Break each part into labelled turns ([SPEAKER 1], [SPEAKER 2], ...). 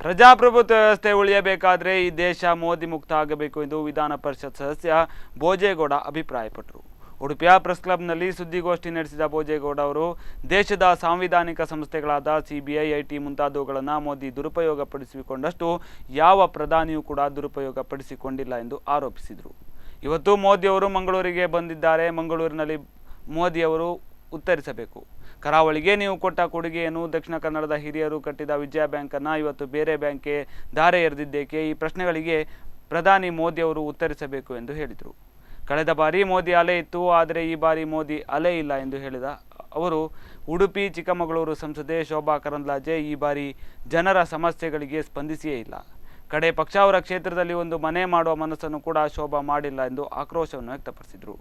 [SPEAKER 1] ಪ್ರಜಾಪ್ರಭುತ್ವ ವ್ಯವಸ್ಥೆ ಉಳಿಯಬೇಕಾದರೆ ಈ ದೇಶ ಮೋದಿ ಮುಕ್ತ ಆಗಬೇಕು ಎಂದು ವಿಧಾನ ಪರಿಷತ್ ಸದಸ್ಯ ಭೋಜೇಗೌಡ ಅಭಿಪ್ರಾಯಪಟ್ಟರು. ಉಡುಪಿಯ ಪ್ರೆಸ್ ಕ್ಲಬ್ನಲ್ಲಿ ಸುದ್ದಿಗೋಷ್ಠಿ ನಡೆಸಿದ ಭೋಜೇಗೌಡ ಅವರು ದೇಶದ ಸಾಂವಿಧಾನಿಕ ಸಂಸ್ಥೆಗಳಾದ ಸಿಬಿಐ, ಐಟಿ ಮುಂತಾದವುಗಳನ್ನು ಮೋದಿ ದುರುಪಯೋಗಪಡಿಸಿಕೊಂಡಷ್ಟು ಯಾವ ಪ್ರಧಾನಿಯೂ ಕೂಡ ದುರುಪಯೋಗಪಡಿಸಿಕೊಂಡಿಲ್ಲ ಎಂದು ಆರೋಪಿಸಿದರು. ಇವತ್ತು ಮೋದಿಯವರು ಮಂಗಳೂರಿಗೆ ಬಂದಿದ್ದಾರೆ. ಮಂಗಳೂರಿನಲ್ಲಿ ಮೋದಿಯವರು ಉತ್ತರಿಸಬೇಕು. ಕರಾವಳಿಗೆ ನೀವು ಕೊಟ್ಟ ಕೊಡುಗೆಯನ್ನು ದಕ್ಷಿಣ ಕನ್ನಡದ ಹಿರಿಯರು ಕಟ್ಟಿದ ವಿಜಯ ಬ್ಯಾಂಕನ್ನು ಇವತ್ತು ಬೇರೆ ಬ್ಯಾಂಕ್ಗೆ ಧಾರೆ ಎರೆದಿದ್ದೇಕೆ? ಈ ಪ್ರಶ್ನೆಗಳಿಗೆ ಪ್ರಧಾನಿ ಮೋದಿಯವರು ಉತ್ತರಿಸಬೇಕು ಎಂದು ಹೇಳಿದರು. ಕಳೆದ ಬಾರಿ ಮೋದಿ ಅಲೆ ಇತ್ತು, ಆದರೆ ಈ ಬಾರಿ ಮೋದಿ ಅಲೆ ಇಲ್ಲ ಎಂದು ಹೇಳಿದ ಅವರು ಉಡುಪಿ ಚಿಕ್ಕಮಗಳೂರು ಸಂಸದೆ ಶೋಭಾ ಕರಂದ್ಲಾಜೆ ಈ ಬಾರಿ ಜನರ ಸಮಸ್ಯೆಗಳಿಗೆ ಸ್ಪಂದಿಸಿಯೇ ಇಲ್ಲ. ಕಡೆ ಪಕ್ಷ ಅವರ ಕ್ಷೇತ್ರದಲ್ಲಿ ಒಂದು ಮನೆ ಮಾಡುವ ಮನಸ್ಸನ್ನು ಕೂಡ ಶೋಭಾ ಮಾಡಿಲ್ಲ ಎಂದು ಆಕ್ರೋಶವನ್ನು ವ್ಯಕ್ತಪಡಿಸಿದರು.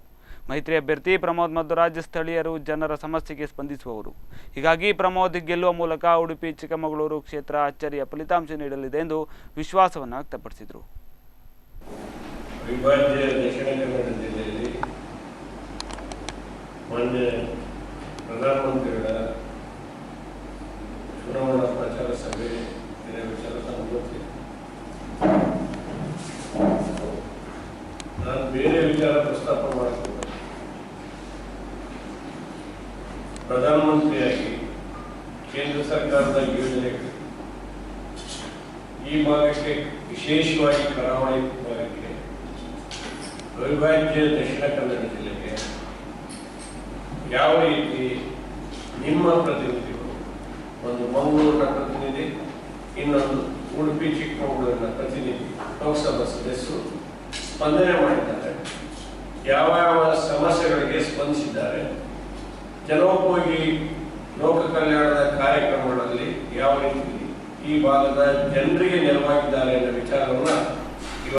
[SPEAKER 1] ಮೈತ್ರಿ ಅಭ್ಯರ್ಥಿ ಪ್ರಮೋದ್ ಮಧ್ವರಾಜ್ ಸ್ಥಳೀಯರು ಜನರ ಸಮಸ್ಯೆಗೆ ಸ್ಪಂದಿಸುವವರು. ಹೀಗಾಗಿ ಪ್ರಮೋದ್ ಗೆಲ್ಲುವ ಮೂಲಕ ಉಡುಪಿ ಚಿಕ್ಕಮಗಳೂರು ಕ್ಷೇತ್ರ ಅಚ್ಚರಿಯ ಫಲಿತಾಂಶ ನೀಡಲಿದೆ ಎಂದು ವಿಶ್ವಾಸವನ್ನು ವ್ಯಕ್ತಪಡಿಸಿದರು.
[SPEAKER 2] ವಿಭಾಜ್ಯ ದಕ್ಷಿಣ ಕನ್ನಡ ಜಿಲ್ಲೆಯಲ್ಲಿ ಮಾನ್ಯ ಪ್ರಧಾನಮಂತ್ರಿಗಳ ಚುನಾವಣಾ ಪ್ರಚಾರ ಸಭೆ ನಾನು ಬೇರೆ ವಿಚಾರ ಪ್ರಸ್ತಾಪ ಮಾಡುತ್ತೇನೆ. ಪ್ರಧಾನಮಂತ್ರಿಯಾಗಿ ಕೇಂದ್ರ ಸರ್ಕಾರದ ಯೋಜನೆಗಳು ಈ ಭಾಗಕ್ಕೆ, ವಿಶೇಷವಾಗಿ ಕರಾವಳಿ ಭಾಗಕ್ಕೆ, ಅವಿಭಾಜ್ಯ ದಕ್ಷಿಣ ಕನ್ನಡ ಜಿಲ್ಲೆಗೆ ಯಾವ ರೀತಿ ನಿಮ್ಮ ಪ್ರತಿನಿಧಿಗಳು, ಒಂದು ಮಂಗಳೂರಿನ ಪ್ರತಿನಿಧಿ, ಇನ್ನೊಂದು ಉಡುಪಿ ಚಿಕ್ಕಮಗಳೂರಿನ ಪ್ರತಿನಿಧಿ, ಲೋಕಸಭಾ ಸದಸ್ಯರು ಸ್ಪಂದನೆ ಮಾಡಿದ್ದಾರೆ, ಯಾವ ಯಾವ ಸಮಸ್ಯೆಗಳಿಗೆ ಸ್ಪಂದಿಸಿದ್ದಾರೆ, ಜನೋಪಯೋಗಿ ಲೋಕ ಕಲ್ಯಾಣದ ಕಾರ್ಯಕ್ರಮಗಳಲ್ಲಿ ಯಾವ ರೀತಿ ಈ ಭಾಗದ ಜನರಿಗೆ ನೆರವಾಗಿದ್ದಾರೆ ಎನ್ನುವ ವಿಚಾರವನ್ನು